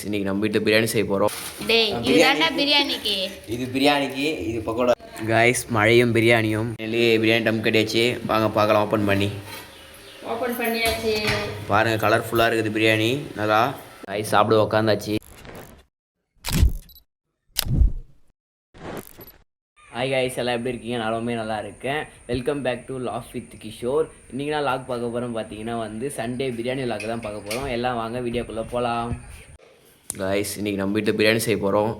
இன்னைக்கு நம்ம வீட்டில் பிரியாணி செய்ய போகிறோம். இது பிரியாணிக்கு இது பக்கோடா. காய்ஸ் மழையும் பிரியாணியும் பிரியாணி டம் கட்டியாச்சு. வாங்க பார்க்கலாம். ஓப்பன் பண்ணியாச்சு. பாருங்கள் கலர்ஃபுல்லாக இருக்குது பிரியாணி. நல்லா காய்ஸ் சாப்பிட உக்காந்தாச்சு. ஹாய் காய்ஸ், எல்லாம் எப்படி இருக்கீங்க? நானுமே நல்லா இருக்கேன். Welcome back to laugh with Kishore. இன்றைக்கி நான் லாக் பார்க்க போகிறோம் பார்த்தீங்கன்னா சண்டே பிரியாணி லாக் தான் பார்க்க போகிறோம். எல்லாம் வாங்க வீடியோக்குள்ளே போகலாம். காய்ஸ் இன்றைக்கி நம்ம வீட்டில் பிரியாணி செய்ய போகிறோம்.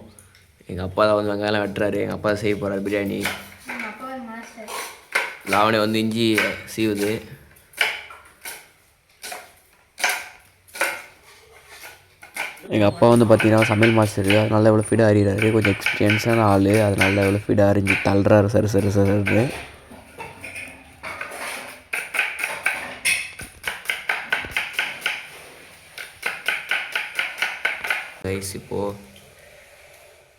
எங்கள் அப்பா தான் வெங்காயம் வெட்டுறாரு. எங்கள் அப்பா தான் செய்ய போகிறார் பிரியாணி. லாவணை இஞ்சி சீவுது. எங்கள் அப்பா பார்த்தீங்கன்னா சமையல் மாஸ்டர். அதனால எவ்வளோ ஃபீடாக அறிகிறாரு. கொஞ்சம் எக்ஸ்பீரியன்ஸான ஆள். அதனால எவ்வளோ ஃபீடாக அறிஞ்சு தள்ளுறாரு. சரி கைஸ் இப்போது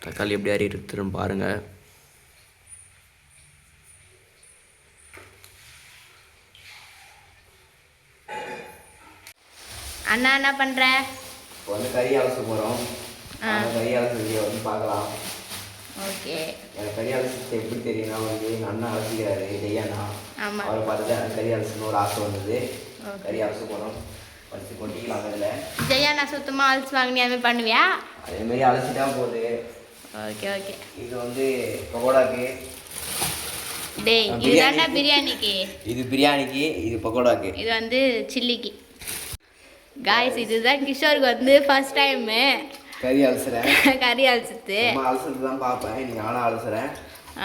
தக்காளி எப்படி அறியிருக்குன்னு பாருங்கள். அண்ணா என்ன பண்ணுற? இப்போ கறி அலச போகிறோம். கறி அலச வீடியோ பார்க்கலாம். ஓகே. எனக்கு கறி அலசிட்டு எப்படி தெரியும்னா எங்கள் அண்ணா அலசிக்கிறாரு ஜெய்யாண்ணா. அவரை பார்த்துட்டு எனக்கு கறி அலசணும்னு ஒரு ஆசை வந்தது. கறி அலச போகிறோம். பறித்து கொட்டிக்கலாம். அதில் ஜெய்யாண்ணா சுத்தமாக அலசி வாங்கினி அதுமாதிரி பண்ணுவியா? அதேமாரி அலசிட்டா போகுது. Okay okay. இது பக்கோடாக்கு. டேய் இதுதான்டா பிரியாணிக்கு. இது பிரியாணிக்கு, இது பக்கோடாக்கு. இது சில்லிக்கு. காய்ஸ் இதுதான் கிஷோருக்கு ஃபர்ஸ்ட் டைமு கறி அலசுறேன். கறி அலசுது அலசுறது தான் பார்ப்பேன். இன்னைக்கு நானும் அலசுறேன்.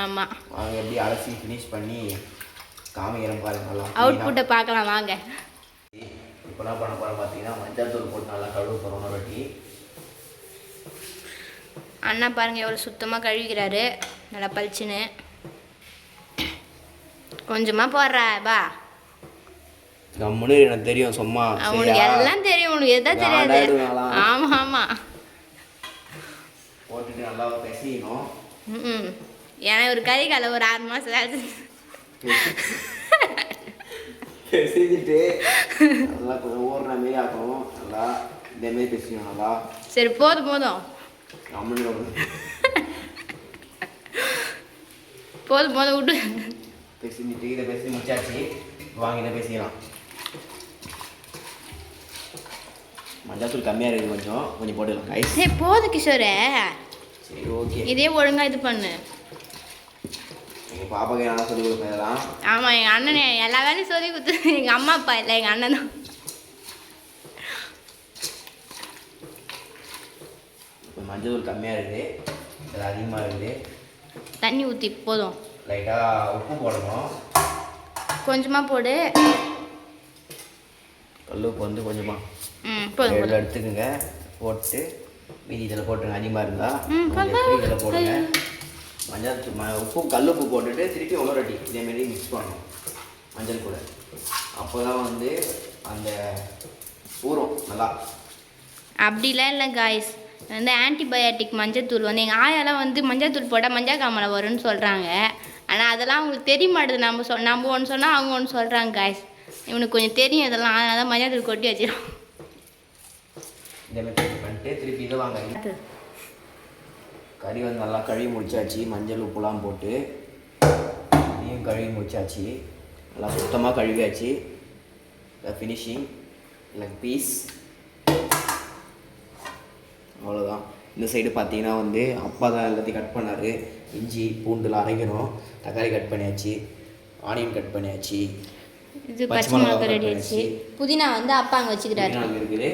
ஆமாம் வாங்க எப்படி அலசி ஃபினிஷ் பண்ணி காமிக்கிறேன் பாருங்க. நல்லா அவுட்புட்டை பார்க்கலாம் வாங்க. இப்போ என்ன பண்ண போகிறோம் பார்த்தீங்கன்னா மஞ்சள் தூள் போட்டு நல்லா கழுவு போகிறோம். ரொட்டி அண்ணா பாருங்கள் எவ்வளோ சுத்தமாக கழுவிக்கிறாரு. நல்லா பளிச்சுன்னு கொஞ்சமாக போடுறா பா. கம்முன்னு எனக்கு தெரியும். சும்மா உனக்கு எல்லாம் தெரியும். உனக்கு எதா தெரியாது. ஆமாம் ஆமாம் போட்டுட்டு நல்லா பேசிக்கணும். ஏன்னா ஒரு கறி காலை ஒரு 6 மாதம் பேசிக்கிட்டு நல்லா கொஞ்சம் ஓடுற மாரி ஆக்கணும். நல்லா இதேமாரி பேசிக்கணும். நல்லா சரி போதும் கம்முன்னு போதும் விட்டு பேசிட்டு இதை பேசி முடிச்சாச்சு. வாங்க இதை பேசிக்கலாம். மஞ்சள் கம்மியாக இருக்குது. கொஞ்சம் போட்டுக்கலாம் கைஸ். சரி போதும் கிஷோரே. சரி ஓகே. இதே ஒழுங்காக இது பண்ணு. எங்கள் பாப்பாக்கு என்ன சொல்லி கொடுப்பேன். ஆமாம் எங்கள் அண்ணனே எல்லா வேலையும் சொல்லி கொடுத்து. எங்கள் அம்மா அப்பா இல்லை எங்கள் அண்ணன் தான். இப்போ மஞ்சள் தூள் கம்மியாக இருக்குது. அது அதிகமாக இருக்குது. தண்ணி ஊற்றி போதும். லைட்டாக உப்பு போடணும். கொஞ்சமாக போடு. கல் உப்பு கொஞ்சமாக போதும் எடுத்துக்கோங்க. போட்டு மீதி இதில் போட்டுருங்க. அதிகமாக இருந்தால் இதில் போடுங்க. மஞ்சள் உப்பு கல் உப்பு போட்டுட்டு திருப்பி உலரட்டி இதேமாரி மிக்ஸ் பண்ணணும் மஞ்சள் கூட. அப்போ தான் அந்த ஊறும் நல்லா. அப்படிலாம் இல்லை காய்ஸ். ஆன்டிபயாட்டிக் மஞ்சத்தூள் எங்கள் ஆயாலாம் மஞ்சத்தூள் போட்டால் மஞ்சள் காமலை வரும்னு சொல்கிறாங்க. ஆனால் அதெல்லாம் அவங்களுக்கு தெரிய மாட்டுது. நம்ம ஒன்று சொன்னால் அவங்க ஒன்று சொல்கிறாங்க காய்ஸ். இவனுக்கு கொஞ்சம் தெரியும் இதெல்லாம். அதனால தான் மஞ்சத்தூள் கொட்டி வச்சிடும். இதேமாதிரி பண்ணிட்டு திருப்பி இதை வாங்க. கறி நல்லா கழுவி முடிச்சாச்சு. மஞ்சள் உப்புலாம் போட்டு இதையும் கழுவி முடிச்சாச்சு. நல்லா சுத்தமாக கழுவியாச்சு. ஃபினிஷிங் லெக் பீஸ் அவ்வளோதான். இந்த சைடு பார்த்தீங்கன்னா அப்பா தான் எல்லாத்தையும் கட் பண்ணார். இஞ்சி பூண்டுலாம் அரைக்கணும். தக்காளி கட் பண்ணியாச்சு. ஆனியன் கட் பண்ணியாச்சு. இது பச்சை மிளகாய் ரெடி ஆச்சு. புதினா அப்பா அங்கே வச்சுக்கிறாரு. அங்கே இருக்குது.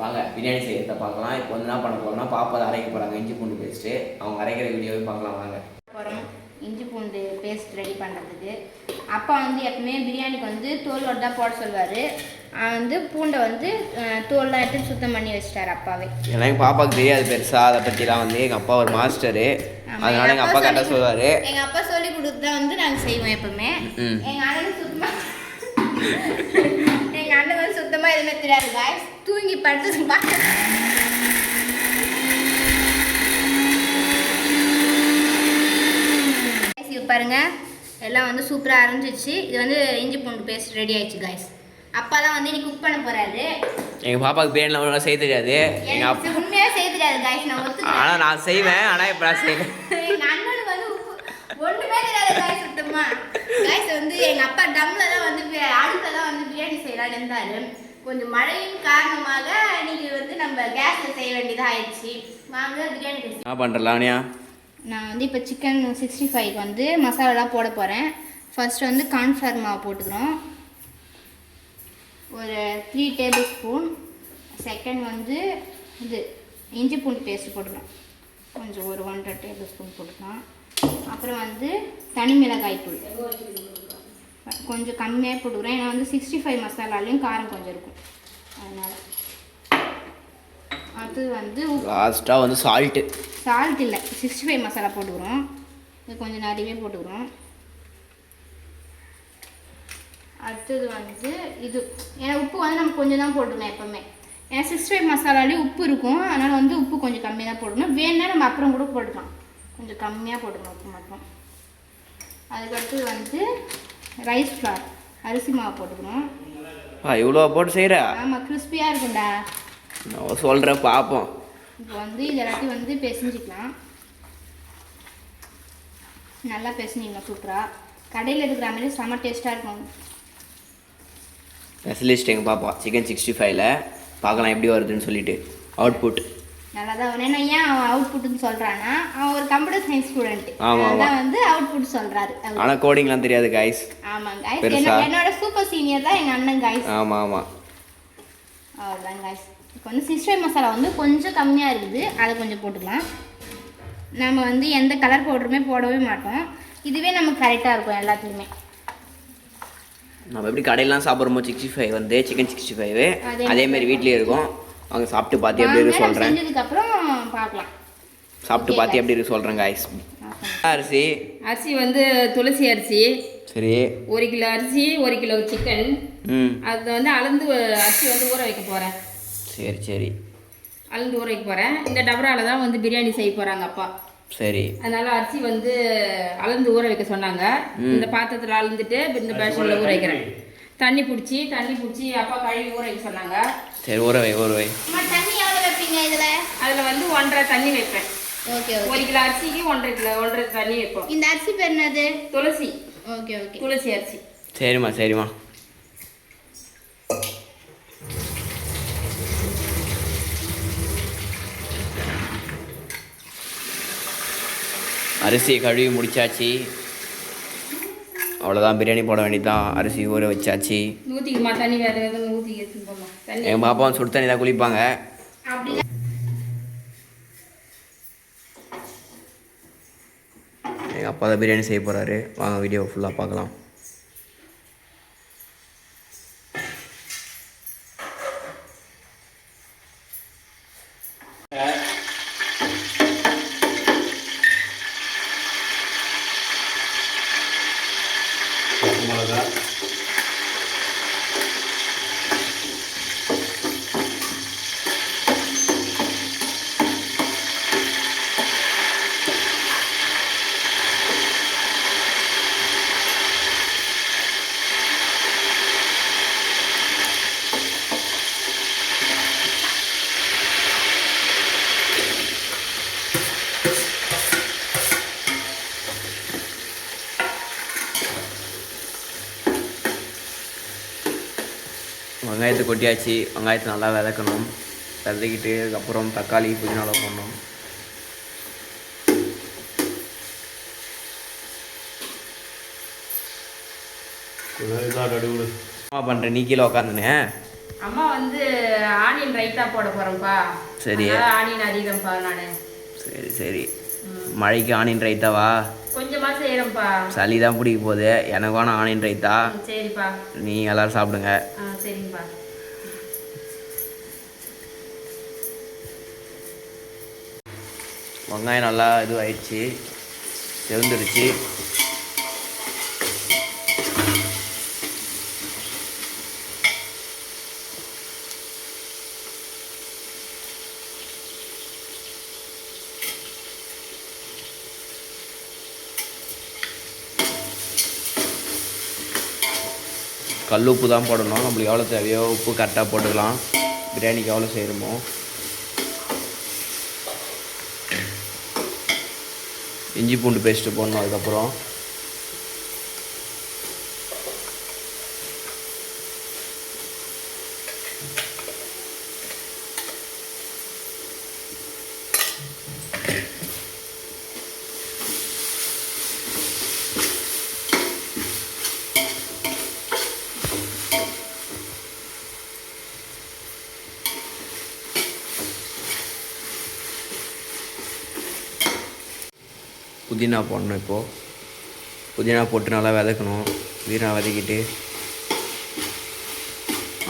வாங்க பிரியாணி செய்யறத பார்க்கலாம். இப்போ என்ன பண்ண போகிறோம்னா பாப்பா தான் அரைக்க போகிறாங்க. இஞ்சி பூண்டு பேஸ்ட்டு. அவங்க அரைக்கிற வீடியோவே பார்க்கலாம் வாங்க. போகிறோம் இஞ்சி பூண்டு பேஸ்ட் ரெடி பண்ணுறதுக்கு. அப்பா எப்பவுமே பிரியாணிக்கு தோலோடு தான் போட சொல்வார். பூண்டை தோல்லாம் எடுத்து சுத்தம் பண்ணி வச்சிட்டாரு அப்பாவே. ஏன்னா எங்கள் பாப்பாவுக்கு தெரியாது பெருசாக அதை பற்றிலாம். எங்கள் அப்பா ஒரு மாஸ்டரு. அதனால எங்கள் அப்பா கரெக்டாக சொல்லுவார். எங்கள் அப்பா சொல்லி கொடுத்து தான் நாங்கள் செய்வோம் எப்பவுமே. எங்கள் அண்ணன் சுத்தமாக எங்கள் அண்ணன் சுத்தமாக எதுவுமே தெரியாது காய்ஸ். தூங்கி படுத்து பாருங்க எல்லாம் சூப்பராக அரைஞ்சிச்சு. இது இஞ்சி பூண்டு பேஸ்ட் ரெடி ஆயிடுச்சு காய்ஸ். அப்பா தான் வந்து இன்னைக்கு குக் பண்ண போறாரு. எங்கள் பாப்பாவுக்கு பிரியாணிலாம் ஒழுங்காக செய்ய தெரியாது. எங்கள் அப்பா எனக்கு உண்மையாக செய்ய தெரியாது காய்ஸ், நான் ஒத்துக்கிறேன். ஆனால் நான் செய்வேன், ஆனால் இப்போ நான் செய்வேன். எங்க அண்ணனுக்கு வந்து ஒண்ணுமே தெரியாது காய்ஸ் சுத்தமா. காய்ஸ் வந்து எங்க அப்பா டம்ல தான் வந்து அடுப்புல தான் வந்து பிரியாணி செய்யலாம்னு இருந்தாரு. கொஞ்சம் மழையின் காரணமாக இன்னைக்கு வந்து நம்ம கேஸ்ல செய்ய வேண்டியதா ஆயிடுச்சு. வாங்க பிரியாணி டேஸ்ட். என்ன பண்ணுறலானியா? நான் வந்து இப்போ சிக்கன் 65 வந்து மசாலாலாம் போட போகிறேன். ஃபர்ஸ்ட் வந்து கார்ன்ஃப்ளவர் மாவு போட்டுக்கிறோம், ஒரு 3 டேபிள் ஸ்பூன். செகண்ட் வந்து இது இஞ்சி பூண்டு பேஸ்ட் போட்டுக்கலாம், கொஞ்சம் ஒரு 1.5 டேபிள் ஸ்பூன் போட்டுக்கலாம். அப்புறம் வந்து தனி மிளகாய் தூள் கொஞ்சம் கம்மியாக போட்டுக்கிறேன், ஏன்னா வந்து 65 மசாலாலையும் காரம் கொஞ்சம் இருக்கும் அதனால். அது வந்து லாஸ்ட்டாக வந்து சால்ட் இல்லை 65 மசாலா போட்டுக்கிறோம், இது கொஞ்சம் நிறையவே போட்டுக்கிறோம். அடுத்தது வந்து இது, ஏன்னா உப்பு வந்து நம்ம கொஞ்சம் தான் போட்டுக்கணும் எப்போவுமே, ஏன்னா 65 மசாலாலேயும் உப்பு இருக்கும், அதனால் வந்து உப்பு கொஞ்சம் கம்மியாக தான் போடணும். வேணுன்னா நம்ம அப்புறம் கூட போட்டுக்கலாம், கொஞ்சம் கம்மியாக போட்டுக்கணும் உப்பு மட்டும். அதுக்கடுத்து வந்து ரைஸ் ஃப்ளார் அரிசி மாவு போட்டுக்கணும். இவ்வளோ போட்டு செய்கிற? ஆமாம், கிறிஸ்பியாக இருக்கும்டா. நான் சொல்கிறேன் பார்ப்போம். இப்போ வந்து இது எல்லாத்தையும் வந்து பிசைஞ்சிக்கலாம், நல்லா பிசைஞ்சிக்கலாம் சூப்பராக. கடையில் இருக்கிற மாதிரி செம்ம டேஸ்ட்டாக இருக்கும். ஸ்பெஷலிஸ்ட் எங்கள் பாப்பா சிக்கன் 65ல் பார்க்கலாம் எப்படி வருதுன்னு சொல்லிட்டு அவுட்புட் நல்லா தான் வரும். ஏன்னா ஏன் அவன் அவுட்புட்னு சொல்கிறான்னா, அவன் ஒரு கம்ப்யூட்டர் சயின்ஸ் ஸ்டூடெண்ட், அதான் வந்து அவுட்புட் சொல்கிறாரு. ஆனால் கோடிங்லாம் தெரியாது கைஸ். ஆமாம் கைஸ், என்னோட சூப்பர் சீனியர் தான் எங்கள் அண்ணன் கைஸ். ஆமாம் ஆமாம், அவ்வளோதான் கைஸ். இப்போ வந்து 65 மசாலா வந்து கொஞ்சம் கம்மியாக இருக்குது, அதை கொஞ்சம் போட்டுக்கலாம். நம்ம வந்து எந்த கலர் பவுடருமே போடவே மாட்டோம், இதுவே நமக்கு கரெக்டாக இருக்கும் எல்லாத்துலேயுமே. நம்ம எப்படி கடையிலாம் சாப்பிட்றோமோ 65 வந்து சிக்கன் 65 அதேமாரி வீட்லேயே இருக்கும். அவங்க சாப்பிட்டு பார்த்து எப்படி இருக்கு சொல்கிறேன், செஞ்சதுக்கப்புறம் பார்க்கலாம். சாப்பிட்டு பார்த்து எப்படி இருக்கு சொல்கிறேன் கைஸ். அரிசி வந்து துளசி அரிசி, சரி 1 கிலோ அரிசி 1 கிலோ சிக்கன். அது வந்து அளந்து அரிசி வந்து ஊற வைக்க போகிறேன். சரி சரி, அளந்து ஊற வைக்க போகிறேன். இந்த டபராவில் தான் வந்து பிரியாணி செய்ய போகிறாங்க அப்பா. சரி, அதனால அரிசி வந்து அளந்து ஊற வைக்க சொன்னாங்க. இந்த பாத்திரத்தில் அளந்துட்டு இந்த பேஷனில் ஊற வைக்கிறேன். தண்ணி பிடிச்சி அப்பா கழுவி ஊற வைக்க சொன்னாங்க. சரி ஊற வை. தண்ணி எவ்வளோ வைப்பீங்க இதில்? அதில் வந்து 1.5 தண்ணி வைப்பேன். ஓகே, 1 கிலோ அரிசிக்கு 1.5 தண்ணி வைப்போம். இந்த அரிசி பேர் என்னது? துளசி. ஓகே ஓகே, துளசி அரிசி. சரிம்மா. அரிசி கழுவி முடிச்சாச்சு, அவ்வளோதான், பிரியாணி போட வேண்டியதான். அரிசி ஊற வச்சாச்சு. ஊற்றிக்குமா தண்ணி, வேறு எதுவும் ஊற்றி எடுத்துக்கோமா தண்ணி. எங்கள் பாப்பா சுடு தண்ணி தான் குளிப்பாங்க. எங்கள் அப்பா தான் பிரியாணி செய்ய போகிறாரு. வாங்க வீடியோ ஃபுல்லாக பார்க்கலாம். மிளகா, வெங்காயத்தை கொட்டியாச்சு. வெங்காயத்தை நல்லா விதக்கணும். விதக்கிட்டு அதுக்கப்புறம் தக்காளி புதினால போடணும். என்ன பண்ணுறேன், நீ கீழே உக்காந்துனே? அம்மா வந்து ஆனியன் ரைத்தா போட போகிறேன்ப்பா. சரி, ஆனியன் அதிகம்ப்பா நான். சரி மழைக்கு ஆனியன் ரைத்தாவா? கொஞ்சமாக செய்கிறேன்ப்பா. சளி தான் பிடிக்க போகுது. எனக்கு வேணாம் ஆனியன் ரைத்தா. சரிப்பா, நீ எல்லோரும் சாப்பிடுங்க. சரிங்கப்பா. வெங்காயம் நல்லா இதுவாயிடுச்சு, செவந்துடுச்சு. கல் உப்பு தான் போடணும். நம்மளுக்கு எவ்வளோ தேவையோ உப்பு கரெக்டாக போட்டுக்கலாம். பிரியாணிக்கு எவ்வளோ செய்கிறோமோ. இஞ்சி பூண்டு பேஸ்ட்டு போடணும். அதுக்கப்புறம் புதினா போடணும். இப்போது புதினா போட்டு நல்லா விதக்கணும். புதினா வதக்கிட்டு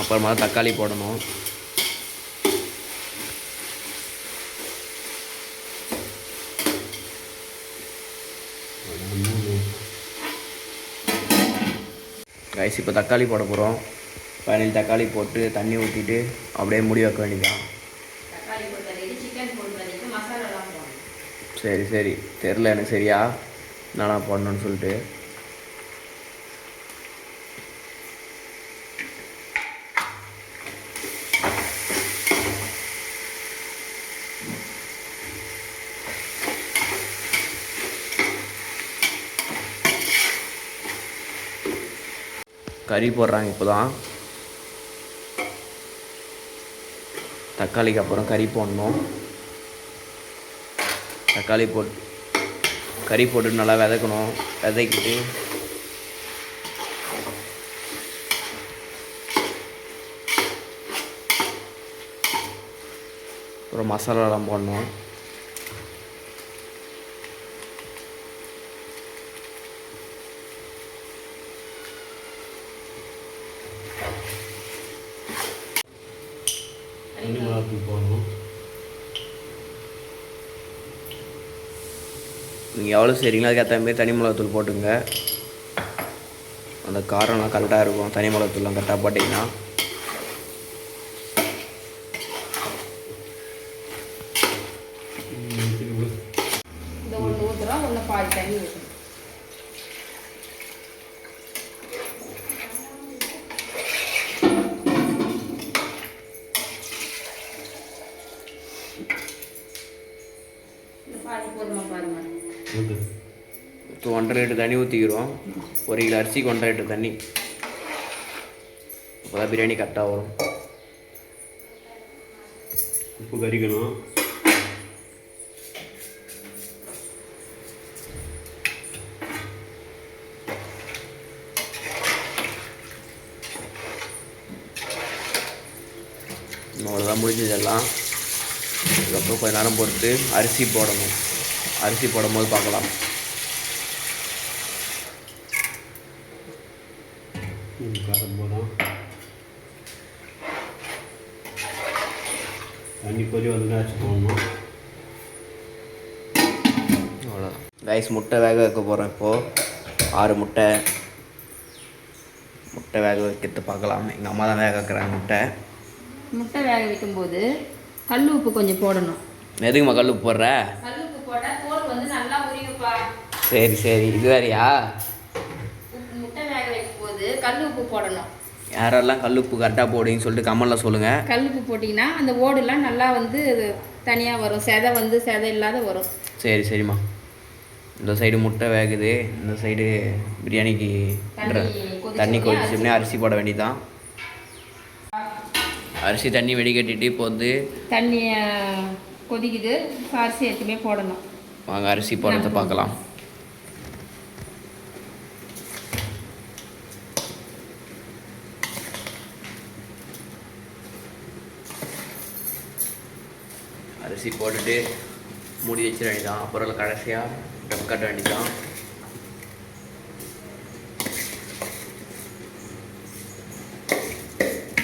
அப்புறமா தக்காளி போடணும். ரைஸ் இப்போ தக்காளி போட போகிறோம். பதினஞ்சு தக்காளி போட்டு தண்ணி ஊற்றிட்டு அப்படியே மூடி வைக்க வேண்டியதான். சரி சரி, தெரில எனக்கு சரியா நானா போடணும்னு சொல்லிட்டு. கறி போடுறாங்க இப்போ தான். தக்காளிக்கு அப்புறம் கறி போடணும். தக்காளி போட்டு கறி போட்டு நல்லா விதக்கணும். விதக்கிட்டு அப்புறம் மசாலாலாம் போடணும். தண்ணி மிளகாத்தூள் போடணும். நீங்கள் எவ்வளோ செய்கிறீங்களோ அதுக்கேற்ற மாதிரி தனி மிளகாத்தூள் போட்டுங்க. அந்த காரம்லாம் கரெக்டாக இருக்கும். தனி மிளகாத்தூள்லாம் கரெக்டாக போட்டிங்கன்னா இந்த ஒன்று ஊற்றுறோம், ஒன்று பாதி தண்ணி ஊற்றணும். பாதி போதுமா பாருங்க. 1.5 லிட்டர் தண்ணி ஊற்றிக்கிறோம். 1 கிலோ அரிசிக்கு 1.5 லிட்டர் தண்ணி. அப்போ தான் பிரியாணி கரெக்டாக வரும். உப்பு கறிக்கணும். அவ்வளோதான் முடிஞ்சதெல்லாம். அதுக்கப்புறம் கொஞ்ச நேரம் பொறுத்து அரிசி போடணும். அரிசி போடும்போது பார்க்கலாம். காரம் போதும். தண்ணி கொதி வந்து அரிசி போடணும். அவ்வளோதான் ரைஸ். முட்டை வேக வைக்க போகிறோம். இப்போது 6 முட்டை வேக வைக்கிறது பார்க்கலாம். எங்கள் அம்மா தான் வேக வைக்கிறாங்க முட்டை. முட்டை வேக வைக்கும்போது கல் உப்பு கொஞ்சம் போடணும். எதுக்குமா கல் உப்பு போடுற? கல் உப்பு போட்டால் தோல் வந்து நல்லா உரியுப்பா. சரி சரி, இது வேறையா? முட்டை வேக வைக்கும்போது கல் உப்பு போடணும். யாரெல்லாம் கல் உப்பு கரெக்டாக போடுங்கன்னு சொல்லிட்டு கமெண்ட்டில் சொல்லுங்கள். கல் உப்பு போட்டிங்கன்னா அந்த ஓடுலாம் நல்லா வந்து தனியாக வரும். செதை இல்லாத வரும். சரி சரிம்மா. இந்த சைடு முட்டை வேகுது, இந்த சைடு பிரியாணிக்கு தண்ணி கொதிச்சோம்னே அரிசி போட வேண்டியதான். அரிசி தண்ணி வெடிக்கட்டிட்டு இப்போ வந்து தண்ணி கொதிக்குது. அரிசி எதுவுமே போடணும். வாங்க அரிசி போடுறத பார்க்கலாம். அரிசி போட்டுட்டு மூடி வச்சிட வேண்டியதான். அப்புறம் கடைசியாக டம் கட்ட வேண்டியதான்.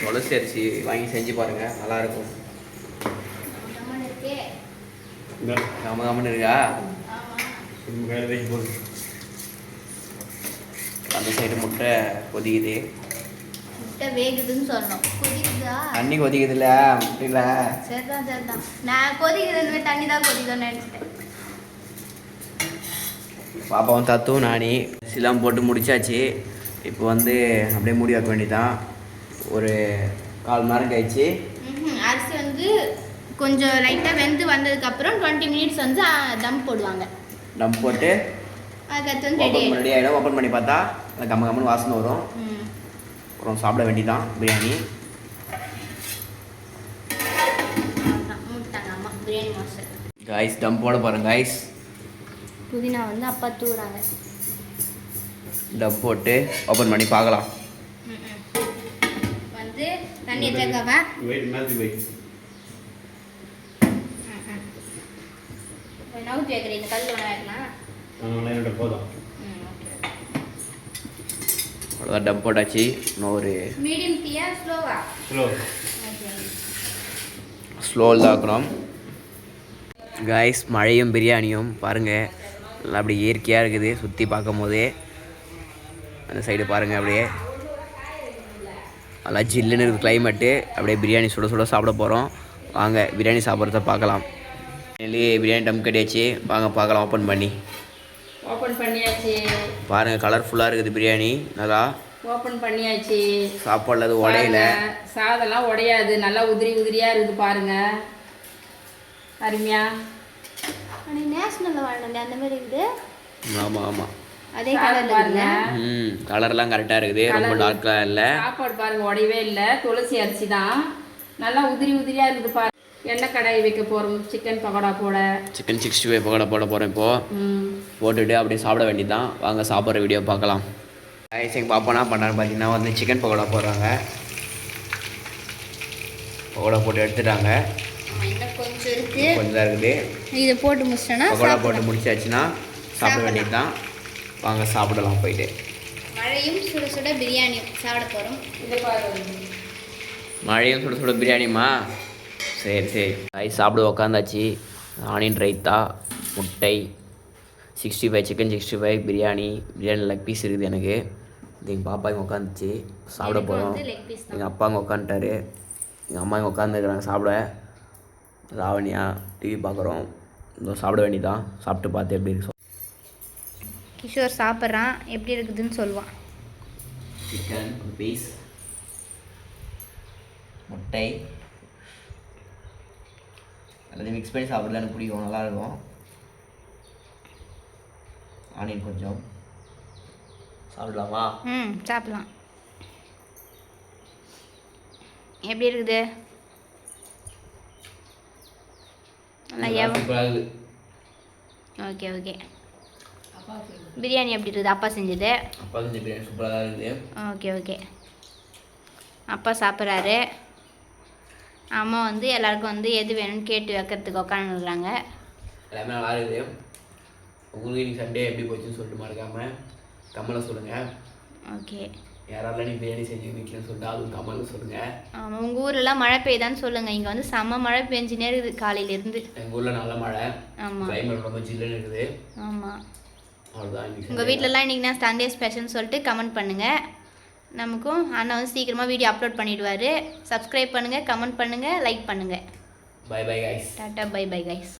துளசி அரிசி வாங்கி செஞ்சு பாருங்கள், நல்லாயிருக்கும். கமகமன்னு இருக்கா? கையில் வச்சு போடு. அந்த சைடு முட்டை கொதிக்குது. முட்டை வேகுதுன்னு சொல்லணும். கொதிக்குதா? தண்ணி கொதிக்குதுல்ல முட்டையில். சரிதான். நான் கொதிக்குதுன்னு தண்ணி தான் கொதிக்குதுன்னு நினச்சிட்டேன். பாப்பாவும் தத்துவும் நானி அரிசிலாம் போட்டு முடிச்சாச்சு. இப்போ வந்து அப்படியே மூடி வைக்க வேண்டியதான். ஒரு 1/4 மணி நேரம் கழிச்சு அரிசி வந்து கொஞ்சம் லைட்டாக வெந்து வந்ததுக்கப்புறம் 20 மினிட்ஸ் வந்து தம் போடுவாங்க. தம் போட்டு அதுக்கடுத்து வந்து ரெடி ஆகிடும். ஓப்பன் பண்ணி பார்த்தா அந்த கம்மன்னு வாசனை வரும். அப்புறம் சாப்பிட வேண்டியதான் பிரியாணி. மூட்டாங்க அம்மா பிரியாணி மாஸ்டர். காய்ஸ் தம் போட பாருங்க காய்ஸ். புதினா வந்து அப்பா தூவுறாங்க. டப் போட்டு ஓப்பன் பண்ணி பார்க்கலாம். வந்து தண்ணி எடுத்துக்கவா வெயிட் மேலே வெயிட் நவுத்தி வைக்கிறேன். இந்த கல் ஒன்று வைக்கலாம். அதனால போதும். அவ்வளோதான் டப் போட்டாச்சு. இன்னும் ஒரு மீடியம் தீயா ஸ்லோவா? ஸ்லோவில் தான் இருக்கிறோம் காய்ஸ். மழையும் பிரியாணியும் பாருங்கள் நல்லா அப்படி இயற்கையாக இருக்குது. சுற்றி பார்க்கும் போதே அந்த சைடு பாருங்கள் அப்படியே நல்லா ஜில்லுன்னு இருக்குது கிளைமேட்டு. அப்படியே பிரியாணி சுட சுட சாப்பிட போகிறோம். வாங்க பிரியாணி சாப்பிட்றத பார்க்கலாம். பிரியாணி டம் கட்டியாச்சு. வாங்க பார்க்கலாம் ஓப்பன் பண்ணி. ஓப்பன் பண்ணியாச்சு. பாருங்கள் கலர்ஃபுல்லாக இருக்குது பிரியாணி. நல்லா ஓப்பன் பண்ணியாச்சு. சாப்பாடில் அது உடையில. சாதம்லாம் உடையாது. நல்லா உதிரி உதிரியாக இருக்குது பாருங்க. அருமையா நேஷனலில் வாங்கினது அந்த மாதிரி இருக்குது. ஆமாம் ஆமாம் அதே கலர் பாருங்க. கலர்லாம் கரெக்டாக இருக்குது. ரொம்ப டார்க்காக இல்லை. சாப்பாடு பாருங்க உடையவே இல்லை. துளசி அரிசி தான். நல்லா உதிரி உதிரியாக இருக்குது பாருங்க. எண்ணெய் கடாய் வைக்க போகிறோம். சிக்கன் பக்கோடா போட. சிக்கன் 65 பக்கோடா போட போகிறோம். இப்போது போட்டுட்டு அப்படியே சாப்பிட வேண்டியதான். வாங்க சாப்பிட்ற வீடியோ பார்க்கலாம். எங்கள் பாப்பா என்ன பண்ணுறாங்க பார்த்தீங்கன்னா வந்து சிக்கன் பக்கோடா போடுறாங்க. பக்கோடா போட்டு எடுத்துட்டாங்க. இன்னும் கொஞ்சம் இருக்கு. கொஞ்சம் தான் இருக்குது. இதை போட்டு முடிச்சிட்டோன்னா பக்கோடா போட்டு முடிச்சாச்சுன்னா சாப்பிட வேண்டியது தான். வாங்க சாப்பிடலாம் போயிட்டு. மழையும் சுட சுட பிரியாணியும் சாப்பிட போகிறோம். இதை பாருங்க. மழையும் சுட சுட பிரியாணிம்மா. சரி சரி காய் சாப்பிட உக்காந்தாச்சு. ஆனியன் ரைத்தா, முட்டை, 65 சிக்கன் 65 பிரியாணி லெக் பீஸ் இருக்குது எனக்கு. இது எங்கள் பாப்பா இங்கே உட்காந்துச்சு சாப்பிட போகிறோம். எங்கள் அப்பா இங்கே உட்காந்துட்டாரு. எங்கள் அம்மா இங்கே உட்காந்துருக்குறாங்க சாப்பிட. ராவணியா டிவி பார்க்குறோம். இன்னும் சாப்பிட வேண்டியதான். சாப்பிட்டு பார்த்து எப்படி இருக்கு. கிஷோர் சாப்பிட்றான். எப்படி இருக்குதுன்னு சொல்லுவான். சிக்கன் பீஸ், முட்டை எல்லாத்தையும் மிக்ஸ் பண்ணி சாப்பிட்றது எனக்கு பிடிக்கும். நல்லாயிருக்கும். ஆனியன் கொஞ்சம் சாப்பிடலாமா? சாப்பிடலாம். எப்படி இருக்குது? Okay okay. பிரியாணி எப்படி இருக்குது? அப்பா செஞ்சது. அப்பா செஞ்ச பிரியாணி சூப்பராக தான் இருக்குது. Okay okay. அப்பா சாப்பிட்றாரு. அம்மா வந்து எல்லாருக்கும் வந்து எது வேணும்னு கேட்டு வைக்கிறதுக்கு உட்காந்துருக்குறாங்க. எல்லாமே நல்லா இருக்குது. உங்களுக்கு இன்னைக்கு சண்டே எப்படி போச்சுன்னு சொல்லிட்டு மறக்காமல் கமலில் சொல்லுங்கள். ஓகே. யாரால நீ பிரியாணி செஞ்சு வீட்டில்னு சொல்லிட்டு அதுவும் கமலில் சொல்லுங்கள். ஆமாம். உங்கள் ஊரெல்லாம் மழை பெய்யுதான்னு சொல்லுங்கள். இங்கே வந்து செம்ம மழை பெஞ்சினே இருக்குது காலையிலேருந்து. எங்கள் ஊரில் நல்ல மழை. ஆமாம். கிளைமேட் ரொம்ப ஜில்லுன்னு இருக்குது. ஆமாம். அவ்வளோதான். உங்கள் வீட்டிலலாம் இன்றைக்கி நான் சண்டே ஸ்பெஷல்னு சொல்லிட்டு கமெண்ட் பண்ணுங்கள். நமக்கும் அண்ணா வந்து சீக்கிரமாக வீடியோ அப்லோட் பண்ணிவிடுவார். சப்ஸ்கிரைப் பண்ணுங்கள், கமெண்ட் பண்ணுங்கள், லைக் பண்ணுங்கள். Bye bye guys. டாட்டா பை பை கைஸ்.